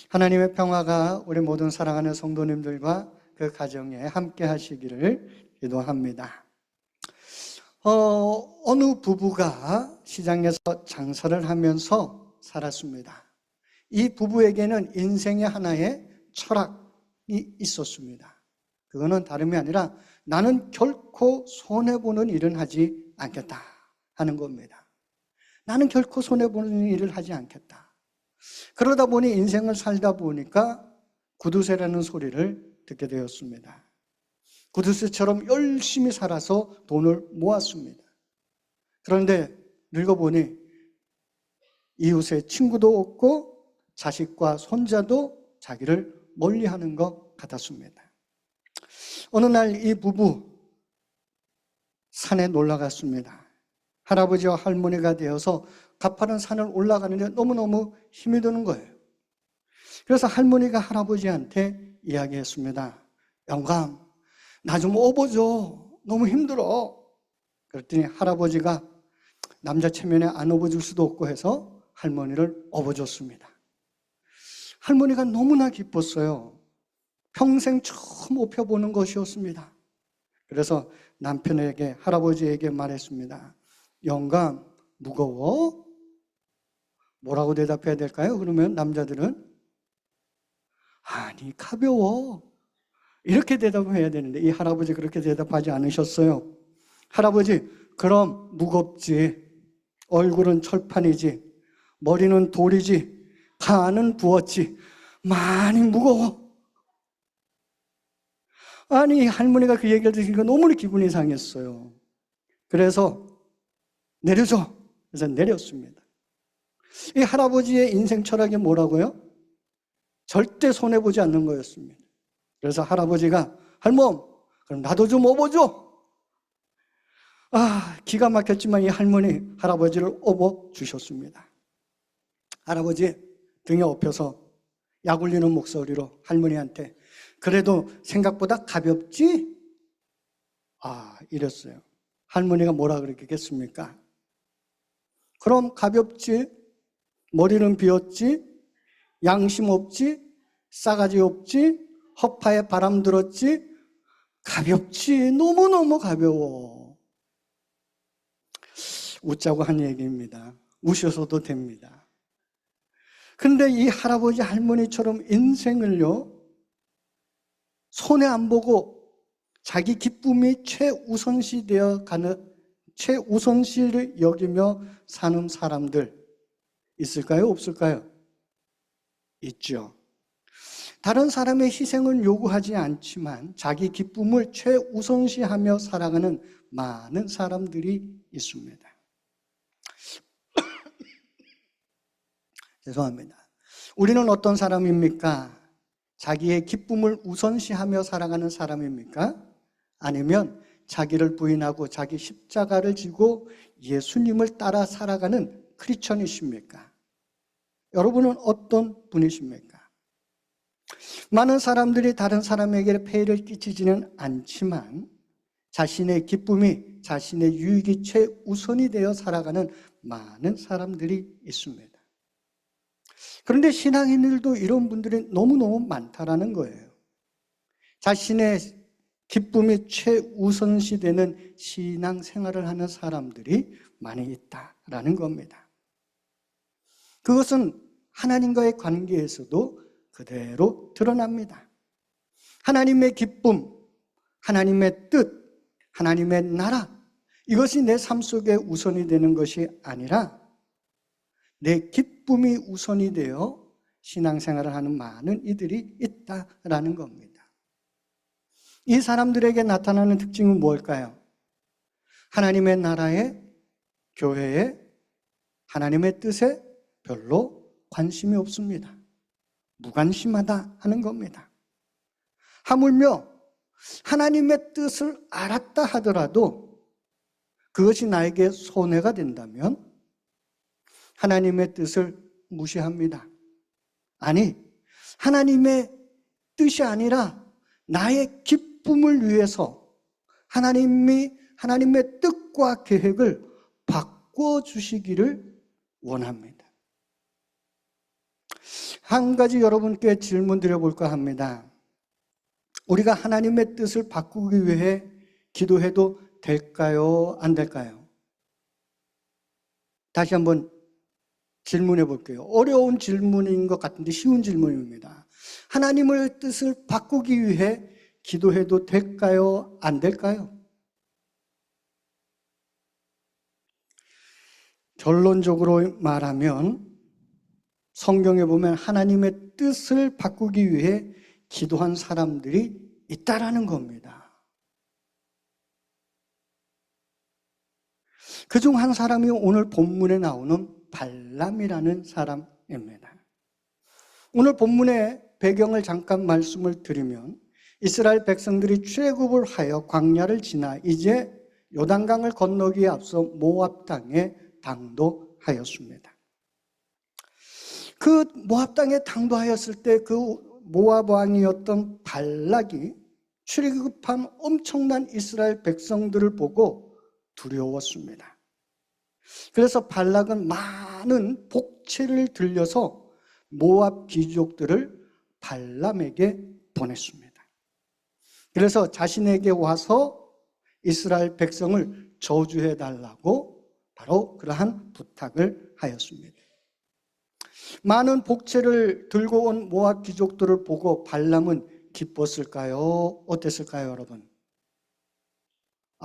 하나님의 평화가 우리 모든 사랑하는 성도님들과 그 가정에 함께 하시기를 기도합니다. 어느 부부가 시장에서 장사를 하면서 살았습니다. 이 부부에게는 인생의 하나의 철학이 있었습니다. 그거는 다름이 아니라 나는 결코 손해보는 일은 하지 않겠다 하는 겁니다. 나는 결코 손해보는 일을 하지 않겠다. 그러다 보니 인생을 살다 보니까 구두쇠라는 소리를 듣게 되었습니다. 구두쇠처럼 열심히 살아서 돈을 모았습니다. 그런데 늙어보니 이웃의 친구도 없고 자식과 손자도 자기를 멀리하는 것 같았습니다. 어느 날 이 부부 산에 놀러 갔습니다. 할아버지와 할머니가 되어서 가파른 산을 올라가는데 너무너무 힘이 드는 거예요. 그래서 할머니가 할아버지한테 이야기했습니다. 영감, 나 좀 업어줘. 너무 힘들어. 그랬더니 할아버지가 남자 체면에 안 업어줄 수도 없고 해서 할머니를 업어줬습니다. 할머니가 너무나 기뻤어요. 평생 처음 업혀보는 것이었습니다. 그래서 남편에게, 할아버지에게 말했습니다. 영감, 무거워? 뭐라고 대답해야 될까요? 그러면 남자들은 아니, 가벼워. 이렇게 대답해야 되는데 이 할아버지 그렇게 대답하지 않으셨어요. 할아버지, 그럼 무겁지. 얼굴은 철판이지. 머리는 돌이지. 간은 부었지. 많이 무거워. 아니, 할머니가 그 얘기를 들으니까 너무 기분이 상했어요. 그래서 내려줘. 그래서 내렸습니다. 이 할아버지의 인생 철학이 뭐라고요? 절대 손해보지 않는 거였습니다. 그래서 할아버지가 할멈, 그럼 나도 좀 업어줘. 기가 막혔지만 이 할머니 할아버지를 업어주셨습니다. 할아버지 등에 업혀서 약 올리는 목소리로 할머니한테 그래도 생각보다 가볍지? 이랬어요. 할머니가 뭐라 그랬겠습니까? 그럼 가볍지? 머리는 비었지? 양심 없지? 싸가지 없지? 허파에 바람 들었지? 가볍지? 너무너무 가벼워. 웃자고 한 얘기입니다. 우셔서도 됩니다. 근데 이 할아버지 할머니처럼 인생을요, 손해 안 보고 자기 기쁨이 최우선시되어 가는, 최우선시를 여기며 사는 사람들 있을까요? 없을까요? 있죠. 다른 사람의 희생을 요구하지 않지만 자기 기쁨을 최우선시하며 살아가는 많은 사람들이 있습니다. 죄송합니다. 우리는 어떤 사람입니까? 자기의 기쁨을 우선시하며 살아가는 사람입니까? 아니면 자기를 부인하고 자기 십자가를 지고 예수님을 따라 살아가는 크리스천이십니까? 여러분은 어떤 분이십니까? 많은 사람들이 다른 사람에게 폐해를 끼치지는 않지만 자신의 기쁨이, 자신의 유익이 최우선이 되어 살아가는 많은 사람들이 있습니다. 그런데 신앙인들도 이런 분들이 너무너무 많다라는 거예요. 자신의 기쁨이 최우선시 되는 신앙생활을 하는 사람들이 많이 있다라는 겁니다. 그것은 하나님과의 관계에서도 그대로 드러납니다. 하나님의 기쁨, 하나님의 뜻, 하나님의 나라, 이것이 내 삶 속에 우선이 되는 것이 아니라 내 기쁨이 우선이 되어 신앙생활을 하는 많은 이들이 있다라는 겁니다. 이 사람들에게 나타나는 특징은 뭘까요? 하나님의 나라에, 교회에, 하나님의 뜻에 별로 관심이 없습니다. 무관심하다 하는 겁니다. 하물며 하나님의 뜻을 알았다 하더라도 그것이 나에게 손해가 된다면 하나님의 뜻을 무시합니다. 아니, 하나님의 뜻이 아니라 나의 기쁨을 위해서 하나님의 뜻과 계획을 바꿔주시기를 원합니다. 한 가지 여러분께 질문 드려볼까 합니다. 우리가 하나님의 뜻을 바꾸기 위해 기도해도 될까요? 안 될까요? 다시 한번 질문해 볼게요. 어려운 질문인 것 같은데 쉬운 질문입니다. 하나님의 뜻을 바꾸기 위해 기도해도 될까요? 안 될까요? 결론적으로 말하면 성경에 보면 하나님의 뜻을 바꾸기 위해 기도한 사람들이 있다라는 겁니다. 그중 한 사람이 오늘 본문에 나오는 발람이라는 사람입니다. 오늘 본문의 배경을 잠깐 말씀을 드리면 이스라엘 백성들이 출애굽을 하여 광야를 지나 이제 요단강을 건너기에 앞서 모압 땅에 당도하였습니다. 그 모압 땅에 당도하였을 때 그 모압 왕이었던 발락이 출애굽한 엄청난 이스라엘 백성들을 보고 두려웠습니다. 그래서 발락은 많은 복채를 들려서 모압 귀족들을 발람에게 보냈습니다. 그래서 자신에게 와서 이스라엘 백성을 저주해 달라고 바로 그러한 부탁을 하였습니다. 많은 복채를 들고 온 모압 귀족들을 보고 발람은 기뻤을까요? 어땠을까요, 여러분?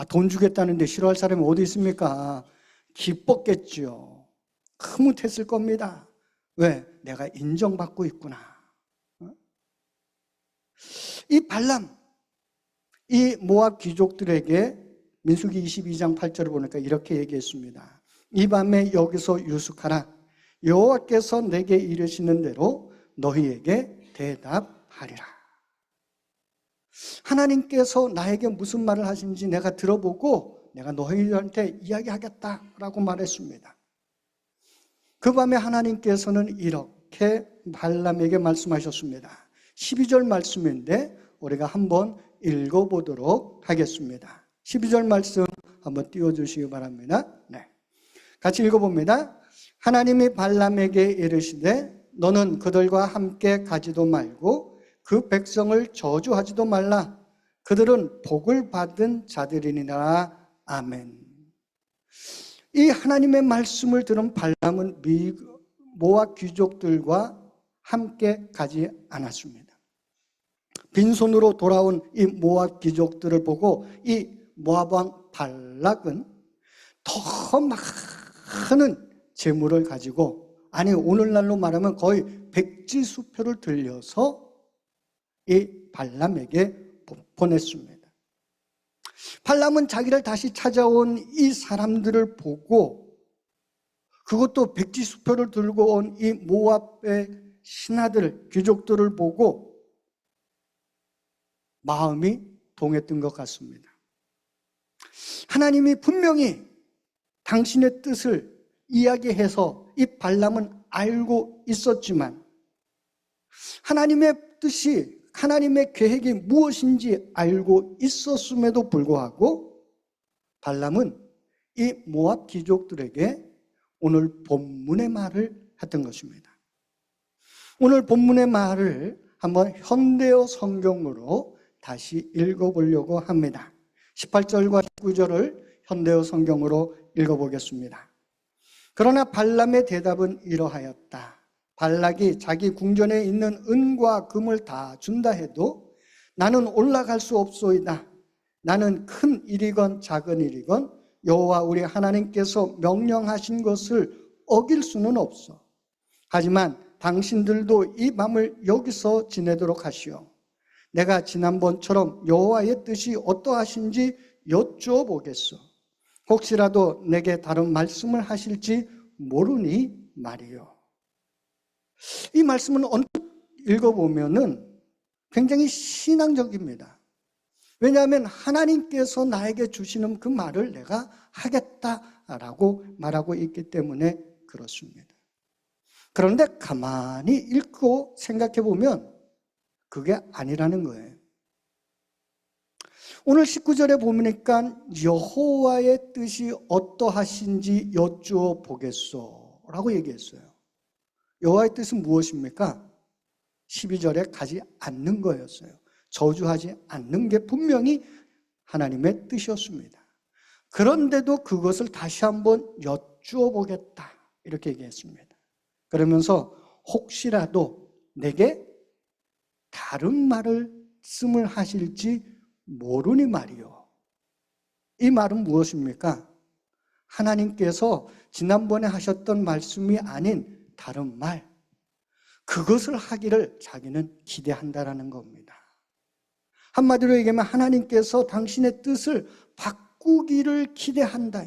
돈 주겠다는데 싫어할 사람이 어디 있습니까? 기뻤겠죠. 흐뭇했을 겁니다. 왜? 내가 인정받고 있구나. 이 발람, 이 모압 귀족들에게 민수기 22장 8절을 보니까 이렇게 얘기했습니다. 이 밤에 여기서 유숙하라. 여호와께서 내게 이르시는 대로 너희에게 대답하리라. 하나님께서 나에게 무슨 말을 하신지 내가 들어보고 내가 너희들한테 이야기하겠다라고 말했습니다. 그 밤에 하나님께서는 이렇게 발람에게 말씀하셨습니다. 12절 말씀인데 우리가 한번 읽어보도록 하겠습니다. 12절 말씀 한번 띄워주시기 바랍니다. 네, 같이 읽어봅니다. 하나님이 발람에게 이르시되 너는 그들과 함께 가지도 말고 그 백성을 저주하지도 말라. 그들은 복을 받은 자들이니라. 아멘. 이 하나님의 말씀을 들은 발람은 모압 귀족들과 함께 가지 않았습니다. 빈손으로 돌아온 이 모압 귀족들을 보고 이 모압 왕 발락은 더 많은 재물을 가지고, 아니 오늘날로 말하면 거의 백지수표를 들려서 이 발람에게 보냈습니다. 발람은 자기를 다시 찾아온 이 사람들을 보고, 그것도 백지수표를 들고 온 이 모압의 신하들, 귀족들을 보고 마음이 동했던 것 같습니다. 하나님이 분명히 당신의 뜻을 이야기해서 이 발람은 알고 있었지만 하나님의 뜻이, 하나님의 계획이 무엇인지 알고 있었음에도 불구하고 발람은 이 모압 귀족들에게 오늘 본문의 말을 했던 것입니다. 오늘 본문의 말을 한번 현대어 성경으로 다시 읽어보려고 합니다. 18절과 19절을 현대어 성경으로 읽어보겠습니다. 그러나 발람의 대답은 이러하였다. 발락이 자기 궁전에 있는 은과 금을 다 준다 해도 나는 올라갈 수 없소이다. 나는 큰 일이건 작은 일이건 여호와 우리 하나님께서 명령하신 것을 어길 수는 없어. 하지만 당신들도 이 밤을 여기서 지내도록 하시오. 내가 지난번처럼 여호와의 뜻이 어떠하신지 여쭈어보겠소. 혹시라도 내게 다른 말씀을 하실지 모르니 말이요. 이 말씀은 언뜻 읽어보면은 굉장히 신앙적입니다. 왜냐하면 하나님께서 나에게 주시는 그 말을 내가 하겠다라고 말하고 있기 때문에 그렇습니다. 그런데 가만히 읽고 생각해 보면 그게 아니라는 거예요. 오늘 19절에 보니까 여호와의 뜻이 어떠하신지 여쭈어 보겠소 라고 얘기했어요. 여호와의 뜻은 무엇입니까? 12절에 가지 않는 거였어요. 저주하지 않는 게 분명히 하나님의 뜻이었습니다. 그런데도 그것을 다시 한번 여쭈어 보겠다 이렇게 얘기했습니다. 그러면서 혹시라도 내게 다른 말씀을 하실지 모르니 말이요. 이 말은 무엇입니까? 하나님께서 지난번에 하셨던 말씀이 아닌 다른 말, 그것을 하기를 자기는 기대한다라는 겁니다. 한마디로 얘기하면 하나님께서 당신의 뜻을 바꾸기를 기대한다.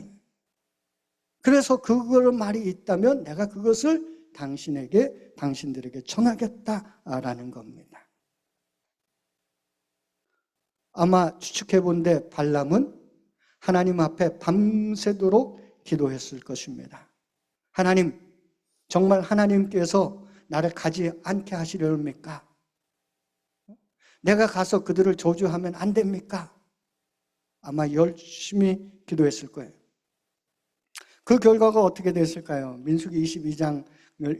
그래서 그걸 말이 있다면 내가 그것을 당신들에게 전하겠다라는 겁니다. 아마 추측해 본데 발람은 하나님 앞에 밤새도록 기도했을 것입니다. 하나님, 정말 하나님께서 나를 가지 않게 하시려합니까? 내가 가서 그들을 저주하면 안 됩니까? 아마 열심히 기도했을 거예요. 그 결과가 어떻게 됐을까요? 민수기 22장을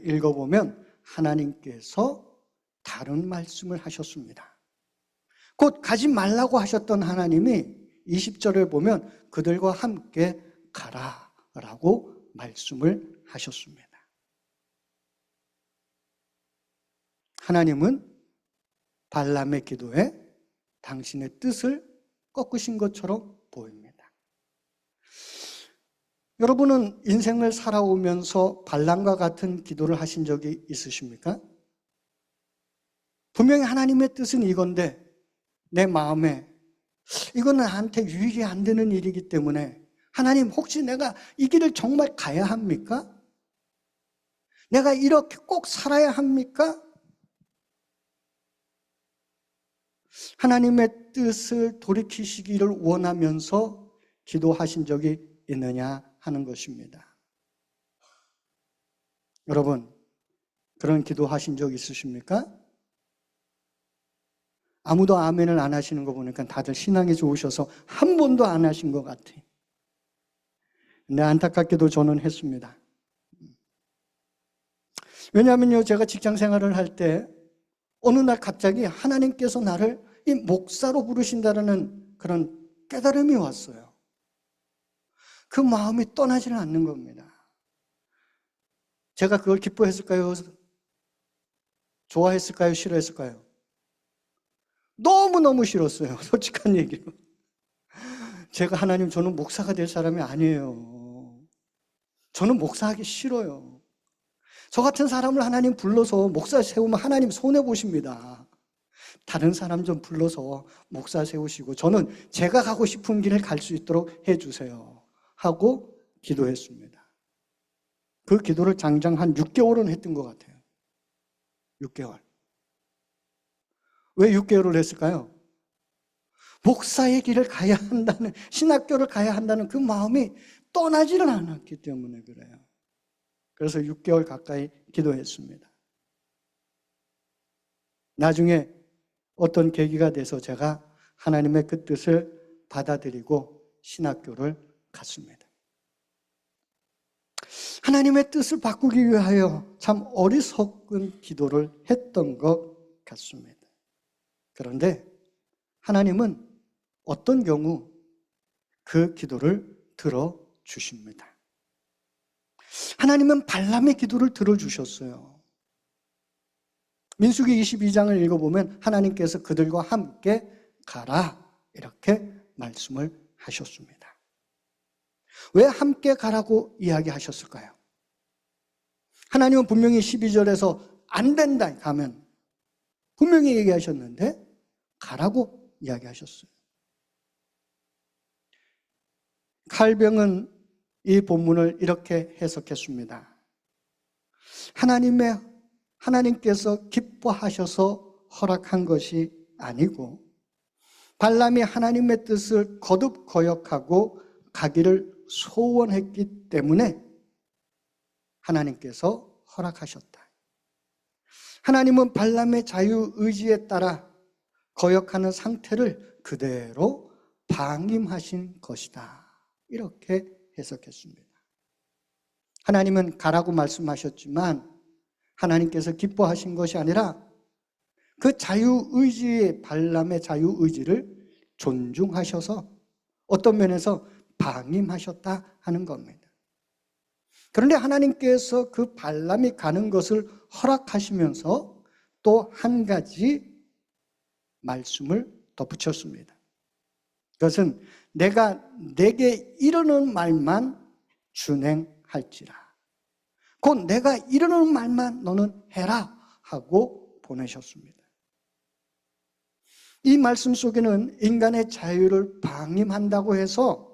읽어보면 하나님께서 다른 말씀을 하셨습니다. 곧 가지 말라고 하셨던 하나님이 20절을 보면 그들과 함께 가라라고 말씀을 하셨습니다. 하나님은 발람의 기도에 당신의 뜻을 꺾으신 것처럼 보입니다. 여러분은 인생을 살아오면서 발람과 같은 기도를 하신 적이 있으십니까? 분명히 하나님의 뜻은 이건데 내 마음에 이거는 나한테 유익이 안 되는 일이기 때문에 하나님 혹시 내가 이 길을 정말 가야 합니까? 내가 이렇게 꼭 살아야 합니까? 하나님의 뜻을 돌이키시기를 원하면서 기도하신 적이 있느냐 하는 것입니다. 여러분, 그런 기도하신 적 있으십니까? 아무도 아멘을 안 하시는 거 보니까 다들 신앙이 좋으셔서 한 번도 안 하신 것 같아. 근데 안타깝게도 저는 했습니다. 왜냐하면요, 제가 직장 생활을 할 때 어느 날 갑자기 하나님께서 나를 이 목사로 부르신다는 그런 깨달음이 왔어요. 그 마음이 떠나지는 않는 겁니다. 제가 그걸 기뻐했을까요? 좋아했을까요? 싫어했을까요? 너무너무 싫었어요. 솔직한 얘기로. 제가 하나님, 저는 목사가 될 사람이 아니에요. 저는 목사하기 싫어요. 저 같은 사람을 하나님 불러서 목사 세우면 하나님 손해보십니다. 다른 사람 좀 불러서 목사 세우시고 저는 제가 가고 싶은 길을 갈 수 있도록 해주세요 하고 기도했습니다. 그 기도를 장장 한 6개월은 했던 것 같아요. 6개월. 왜 6개월을 했을까요? 목사의 길을 가야 한다는, 신학교를 가야 한다는 그 마음이 떠나지를 않았기 때문에 그래요. 그래서 6개월 가까이 기도했습니다. 나중에 어떤 계기가 돼서 제가 하나님의 그 뜻을 받아들이고 신학교를 갔습니다. 하나님의 뜻을 바꾸기 위하여 참 어리석은 기도를 했던 것 같습니다. 그런데 하나님은 어떤 경우 그 기도를 들어주십니다. 하나님은 발람의 기도를 들어주셨어요. 민수기 22장을 읽어보면 하나님께서 그들과 함께 가라 이렇게 말씀을 하셨습니다. 왜 함께 가라고 이야기하셨을까요? 하나님은 분명히 12절에서 안 된다 가면 분명히 얘기하셨는데 가라고 이야기하셨어요. 칼병은 이 본문을 이렇게 해석했습니다. 하나님께서 기뻐하셔서 허락한 것이 아니고 발람이 하나님의 뜻을 거듭 거역하고 가기를 소원했기 때문에 하나님께서 허락하셨다. 하나님은 발람의 자유의지에 따라 거역하는 상태를 그대로 방임하신 것이다. 이렇게 해석했습니다. 하나님은 가라고 말씀하셨지만 하나님께서 기뻐하신 것이 아니라 그 자유의지의 발람의 자유의지를 존중하셔서 어떤 면에서 방임하셨다 하는 겁니다. 그런데 하나님께서 그 발람이 가는 것을 허락하시면서 또 한 가지 말씀을 덧붙였습니다. 그것은 내가 내게 이르는 말만 준행할지라. 곧 내가 이르는 말만 너는 해라 하고 보내셨습니다. 이 말씀 속에는 인간의 자유를 방임한다고 해서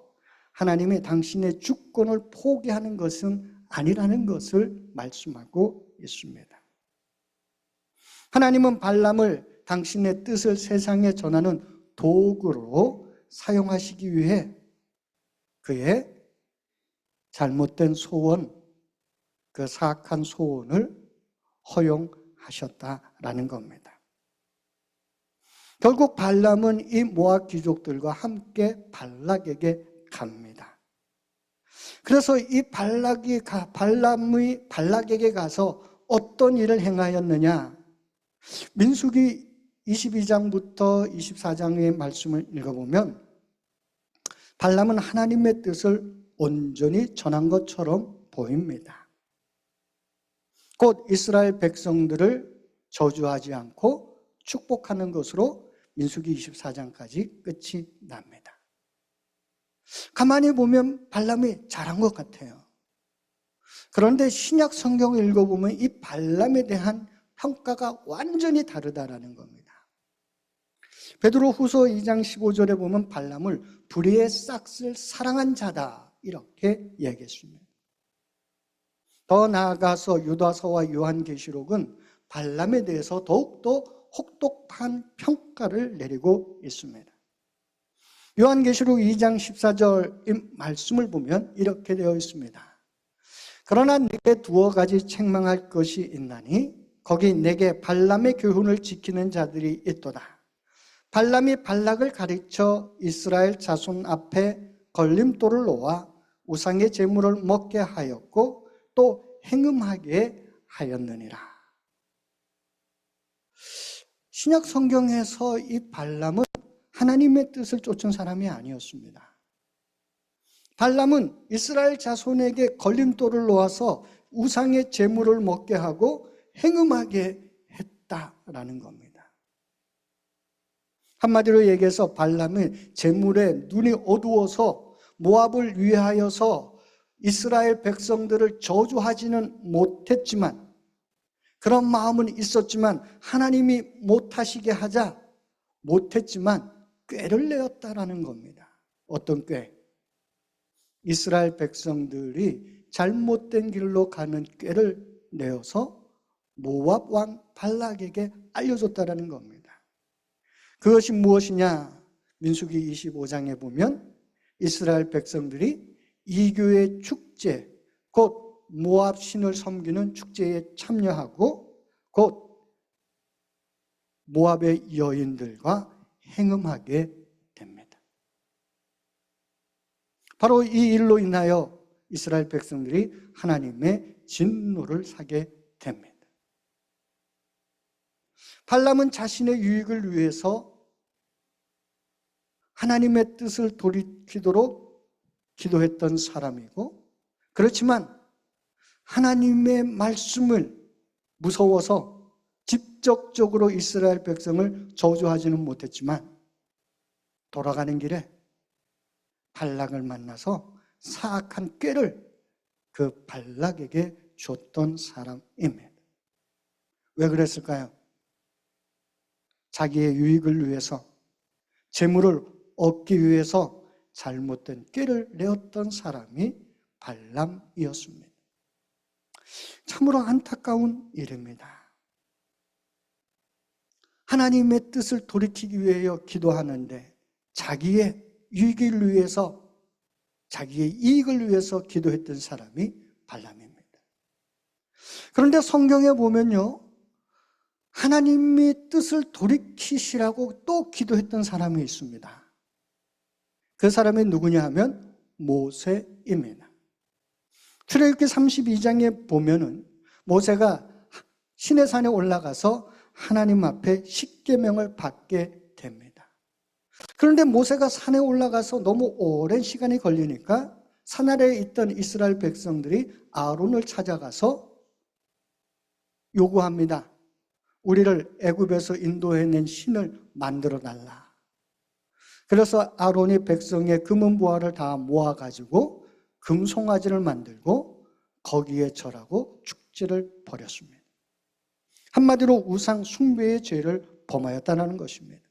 하나님이 당신의 주권을 포기하는 것은 아니라는 것을 말씀하고 있습니다. 하나님은 발람을 당신의 뜻을 세상에 전하는 도구로 사용하시기 위해 그의 잘못된 소원, 그 사악한 소원을 허용하셨다라는 겁니다. 결국 발람은 이 모압 귀족들과 함께 발락에게 갑니다. 그래서 이 발람이 발락에게 가서 어떤 일을 행하였느냐? 민수기 22장부터 24장의 말씀을 읽어보면 발람은 하나님의 뜻을 온전히 전한 것처럼 보입니다. 곧 이스라엘 백성들을 저주하지 않고 축복하는 것으로 민수기 24장까지 끝이 납니다. 가만히 보면 발람이 잘한 것 같아요. 그런데 신약 성경을 읽어보면 이 발람에 대한 평가가 완전히 다르다라는 겁니다. 베드로 후서 2장 15절에 보면 발람을 불의의 싹을 사랑한 자다 이렇게 얘기했습니다. 더 나아가서 유다서와 요한계시록은 발람에 대해서 더욱더 혹독한 평가를 내리고 있습니다. 요한계시록 2장 14절 말씀을 보면 이렇게 되어 있습니다. 그러나 내게 두어 가지 책망할 것이 있나니 거기 내게 발람의 교훈을 지키는 자들이 있도다. 발람이 발락을 가르쳐 이스라엘 자손 앞에 걸림돌을 놓아 우상의 제물을 먹게 하였고 또 행음하게 하였느니라. 신약 성경에서 이 발람은 하나님의 뜻을 쫓은 사람이 아니었습니다. 발람은 이스라엘 자손에게 걸림돌을 놓아서 우상의 제물을 먹게 하고 행음하게 했다라는 겁니다. 한마디로 얘기해서 발람은 제물에 눈이 어두워서 모압을 위하여서 이스라엘 백성들을 저주하지는 못했지만 그런 마음은 있었지만 하나님이 못하시게 하자 못했지만 꾀를 내었다라는 겁니다. 어떤 꾀? 이스라엘 백성들이 잘못된 길로 가는 꾀를 내어서 모압 왕 발락에게 알려줬다라는 겁니다. 그것이 무엇이냐? 민수기 25장에 보면 이스라엘 백성들이 이교의 축제, 곧 모압 신을 섬기는 축제에 참여하고 곧 모압의 여인들과 행음하게 됩니다. 바로 이 일로 인하여 이스라엘 백성들이 하나님의 진노를 사게 됩니다. 발람은 자신의 유익을 위해서 하나님의 뜻을 돌이키도록 기도했던 사람이고, 그렇지만 하나님의 말씀을 무서워서 직접적으로 이스라엘 백성을 저주하지는 못했지만 돌아가는 길에 발락을 만나서 사악한 꾀를 그 발락에게 줬던 사람입니다. 왜 그랬을까요? 자기의 유익을 위해서, 재물을 얻기 위해서 잘못된 꾀를 내었던 사람이 발람이었습니다. 참으로 안타까운 일입니다. 하나님의 뜻을 돌이키기 위하여 기도하는데 자기의 유익을 위해서, 자기의 이익을 위해서 기도했던 사람이 발람입니다. 그런데 성경에 보면요, 하나님의 뜻을 돌이키시라고 또 기도했던 사람이 있습니다. 그 사람이 누구냐 하면 모세입니다. 출애굽기 32장에 보면은 모세가 시내산에 올라가서 하나님 앞에 십계명을 받게 됩니다. 그런데 모세가 산에 올라가서 너무 오랜 시간이 걸리니까 산 아래에 있던 이스라엘 백성들이 아론을 찾아가서 요구합니다. 우리를 애굽에서 인도해낸 신을 만들어 달라. 그래서 아론이 백성의 금은 부하를 다 모아가지고 금송아지를 만들고 거기에 절하고 축제를 벌였습니다. 한마디로 우상 숭배의 죄를 범하였다는 것입니다.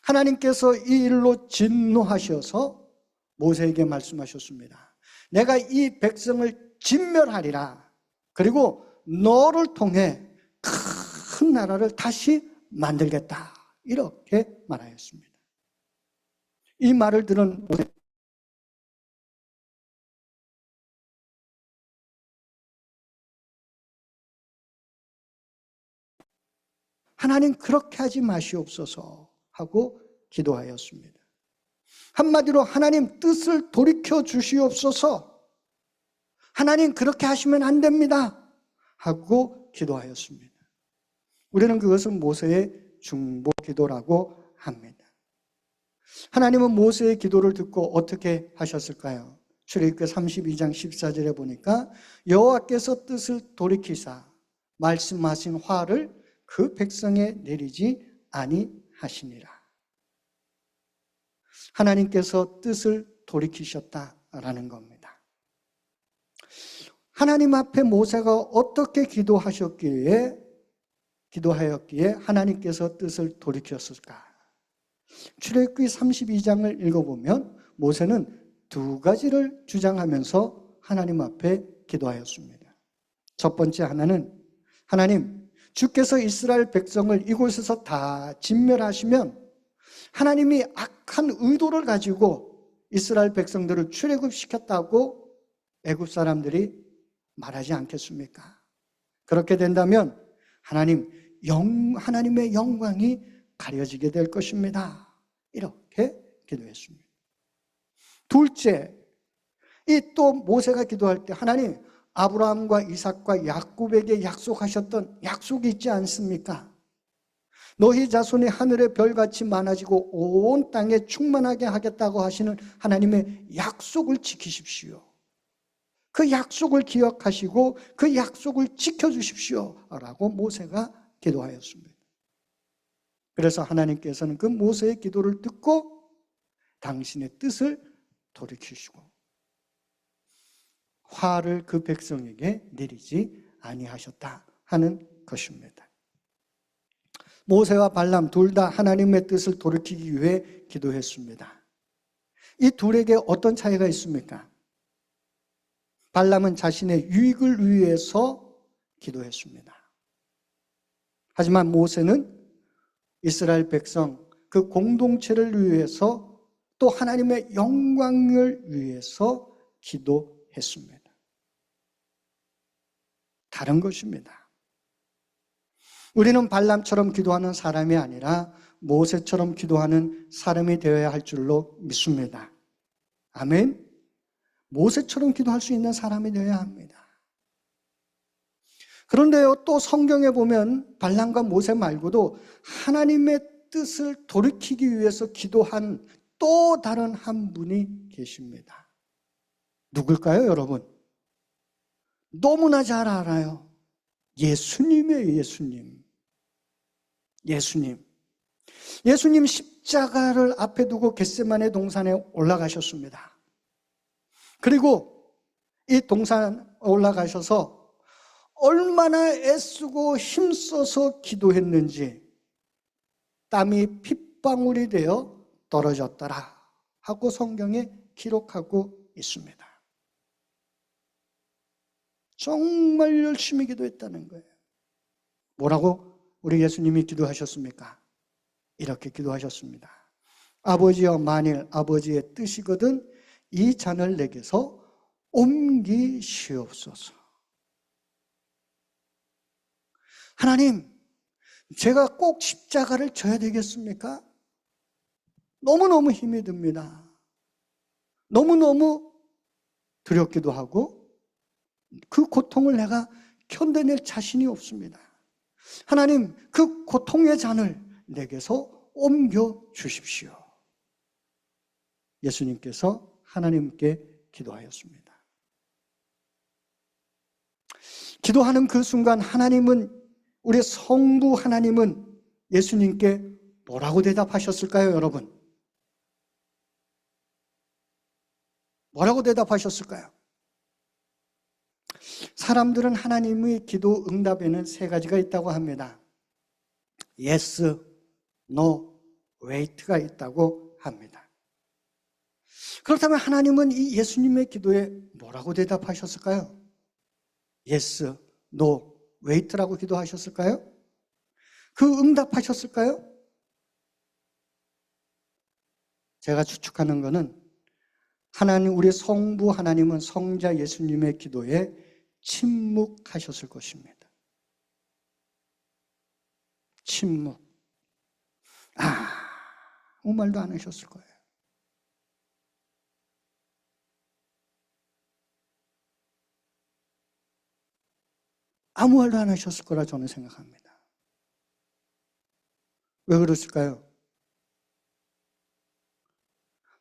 하나님께서 이 일로 진노하셔서 모세에게 말씀하셨습니다. 내가 이 백성을 진멸하리라. 그리고 너를 통해 큰 나라를 다시 만들겠다. 이렇게 말하였습니다. 이 말을 들은 모세, 하나님 그렇게 하지 마시옵소서 하고 기도하였습니다. 한마디로 하나님 뜻을 돌이켜 주시옵소서. 하나님 그렇게 하시면 안 됩니다 하고 기도하였습니다. 우리는 그것을 모세의 중보 기도라고 합니다. 하나님은 모세의 기도를 듣고 어떻게 하셨을까요? 출애굽기 32장 14절에 보니까 여호와께서 뜻을 돌이키사 말씀하신 화를 그 백성에 내리지 아니하시니라. 하나님께서 뜻을 돌이키셨다라는 겁니다. 하나님 앞에 모세가 어떻게 기도하였기에 하나님께서 뜻을 돌이켰을까? 출애굽기 32장을 읽어보면 모세는 두 가지를 주장하면서 하나님 앞에 기도하였습니다. 첫 번째 하나는 하나님, 주께서 이스라엘 백성을 이곳에서 다 진멸하시면 하나님이 악한 의도를 가지고 이스라엘 백성들을 출애굽시켰다고 애굽 사람들이 말하지 않겠습니까? 그렇게 된다면 하나님의 영광이 가려지게 될 것입니다. 이렇게 기도했습니다. 둘째, 이 또 모세가 기도할 때 하나님, 아브라함과 이삭과 야곱에게 약속하셨던 약속이 있지 않습니까? 너희 자손이 하늘의 별같이 많아지고 온 땅에 충만하게 하겠다고 하시는 하나님의 약속을 지키십시오. 그 약속을 기억하시고 그 약속을 지켜주십시오 라고 모세가 기도하였습니다. 그래서 하나님께서는 그 모세의 기도를 듣고 당신의 뜻을 돌이키시고 화를 그 백성에게 내리지 아니하셨다 하는 것입니다. 모세와 발람 둘 다 하나님의 뜻을 돌이키기 위해 기도했습니다. 이 둘에게 어떤 차이가 있습니까? 발람은 자신의 유익을 위해서 기도했습니다. 하지만 모세는 이스라엘 백성 그 공동체를 위해서 또 하나님의 영광을 위해서 기도했습니다. 다른 것입니다. 우리는 발람처럼 기도하는 사람이 아니라 모세처럼 기도하는 사람이 되어야 할 줄로 믿습니다. 아멘. 모세처럼 기도할 수 있는 사람이 되어야 합니다. 그런데요, 또 성경에 보면 발람과 모세 말고도 하나님의 뜻을 돌이키기 위해서 기도한 또 다른 한 분이 계십니다. 누굴까요, 여러분? 너무나 잘 알아요. 예수님이에요, 예수님. 예수님 십자가를 앞에 두고 겟세마네 동산에 올라가셨습니다. 그리고 이 동산 올라가셔서 얼마나 애쓰고 힘써서 기도했는지 땀이 핏방울이 되어 떨어졌더라 하고 성경에 기록하고 있습니다. 정말 열심히 기도했다는 거예요. 뭐라고 우리 예수님이 기도하셨습니까? 이렇게 기도하셨습니다. 아버지여, 만일 아버지의 뜻이거든 이 잔을 내게서 옮기시옵소서. 하나님, 제가 꼭 십자가를 져야 되겠습니까? 너무너무 힘이 듭니다. 너무너무 두렵기도 하고 그 고통을 내가 견뎌낼 자신이 없습니다. 하나님, 그 고통의 잔을 내게서 옮겨 주십시오. 예수님께서 하나님께 기도하였습니다. 기도하는 그 순간 하나님은, 우리 성부 하나님은 예수님께 뭐라고 대답하셨을까요, 여러분? 뭐라고 대답하셨을까요? 사람들은 하나님의 기도 응답에는 세 가지가 있다고 합니다. Yes, No, Wait가 있다고 합니다. 그렇다면 하나님은 이 예수님의 기도에 뭐라고 대답하셨을까요? Yes, No, Wait라고 기도하셨을까요? 그 응답하셨을까요? 제가 추측하는 것은 하나님, 우리 성부 하나님은 성자 예수님의 기도에 침묵하셨을 것입니다. 침묵. 아무 말도 안 하셨을 거예요. 아무 말도 안 하셨을 거라 저는 생각합니다. 왜 그랬을까요?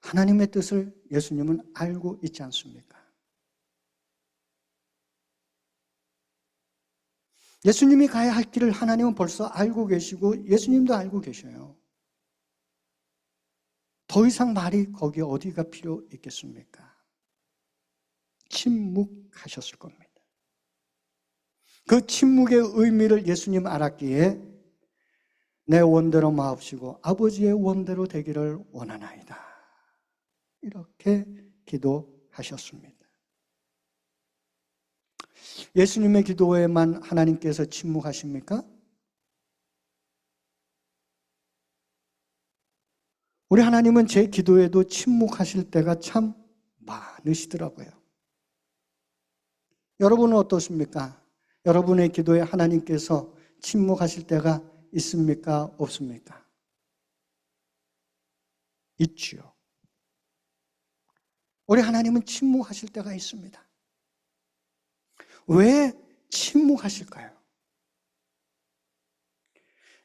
하나님의 뜻을 예수님은 알고 있지 않습니까? 예수님이 가야 할 길을 하나님은 벌써 알고 계시고 예수님도 알고 계셔요. 더 이상 말이 거기에 어디가 필요 있겠습니까? 침묵하셨을 겁니다. 그 침묵의 의미를 예수님 알았기에 내 원대로 마옵시고 아버지의 원대로 되기를 원하나이다, 이렇게 기도하셨습니다. 예수님의 기도에만 하나님께서 침묵하십니까? 우리 하나님은 제 기도에도 침묵하실 때가 참 많으시더라고요. 여러분은 어떻습니까? 여러분의 기도에 하나님께서 침묵하실 때가 있습니까? 없습니까? 있지요. 우리 하나님은 침묵하실 때가 있습니다. 왜 침묵하실까요?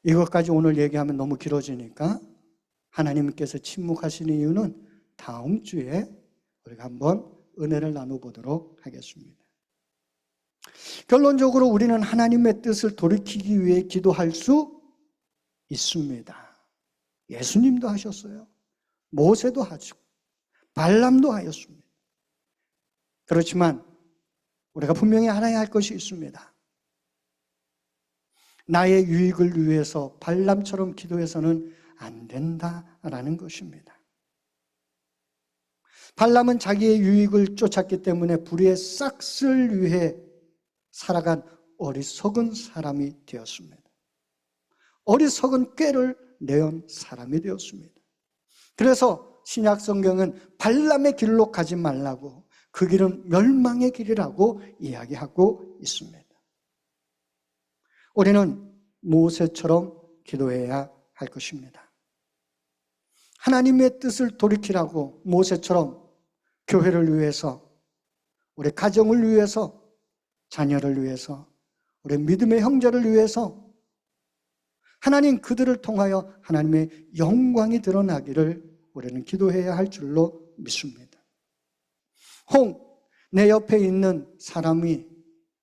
이것까지 오늘 얘기하면 너무 길어지니까 하나님께서 침묵하시는 이유는 다음 주에 우리가 한번 은혜를 나눠보도록 하겠습니다. 결론적으로 우리는 하나님의 뜻을 돌이키기 위해 기도할 수 있습니다. 예수님도 하셨어요. 모세도 하시고 발람도 하였습니다. 그렇지만 우리가 분명히 알아야 할 것이 있습니다. 나의 유익을 위해서 발람처럼 기도해서는 안 된다라는 것입니다. 발람은 자기의 유익을 쫓았기 때문에 불의의 싹쓸 위해 살아간 어리석은 사람이 되었습니다. 어리석은 꾀를 내온 사람이 되었습니다. 그래서 신약 성경은 발람의 길로 가지 말라고, 그 길은 멸망의 길이라고 이야기하고 있습니다. 우리는 모세처럼 기도해야 할 것입니다. 하나님의 뜻을 돌이키라고 모세처럼 교회를 위해서, 우리 가정을 위해서, 자녀를 위해서, 우리 믿음의 형제를 위해서 하나님, 그들을 통하여 하나님의 영광이 드러나기를 우리는 기도해야 할 줄로 믿습니다. 내 옆에 있는 사람이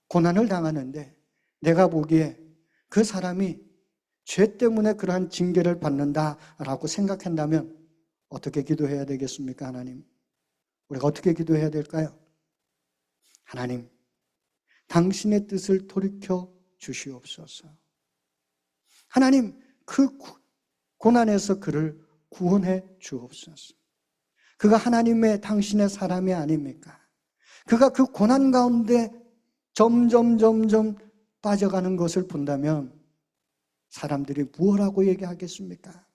고난을 당하는데 내가 보기에 그 사람이 죄 때문에 그러한 징계를 받는다라고 생각한다면 어떻게 기도해야 되겠습니까? 하나님, 우리가 어떻게 기도해야 될까요? 하나님, 당신의 뜻을 돌이켜 주시옵소서. 하나님, 그 고난에서 그를 구원해 주옵소서. 그가 하나님의, 당신의 사람이 아닙니까? 그가 그 고난 가운데 점점 빠져가는 것을 본다면 사람들이 무엇라고 얘기하겠습니까?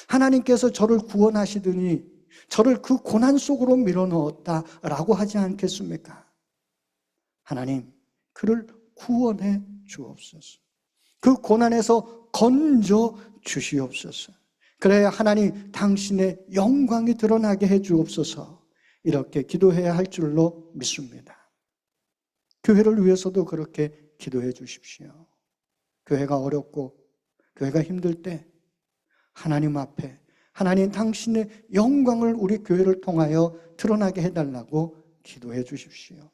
하나님께서 저를 구원하시더니 저를 그 고난 속으로 밀어넣었다라고 하지 않겠습니까? 하나님, 그를 구원해 주옵소서. 그 고난에서 건져 주시옵소서. 그래야 하나님, 당신의 영광이 드러나게 해 주옵소서. 이렇게 기도해야 할 줄로 믿습니다. 교회를 위해서도 그렇게 기도해 주십시오. 교회가 어렵고 교회가 힘들 때 하나님 앞에 하나님 당신의 영광을 우리 교회를 통하여 드러나게 해달라고 기도해 주십시오.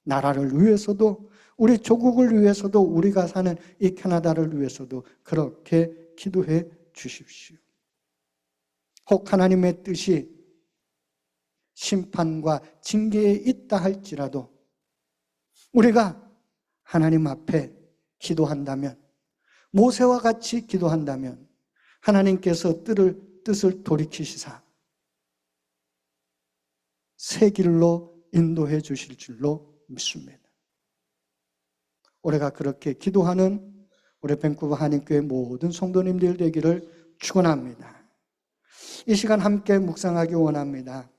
나라를 위해서도 우리 조국을 위해서도 우리가 사는 이 캐나다를 위해서도 그렇게 기도해 주십시오. 혹 하나님의 뜻이 심판과 징계에 있다 할지라도 우리가 하나님 앞에 기도한다면, 모세와 같이 기도한다면 하나님께서 뜻을 돌이키시사 새 길로 인도해 주실 줄로 믿습니다. 올해가 그렇게 기도하는 우리 밴쿠버 한인교회 모든 성도님들 되기를 축원합니다. 이 시간 함께 묵상하기 원합니다.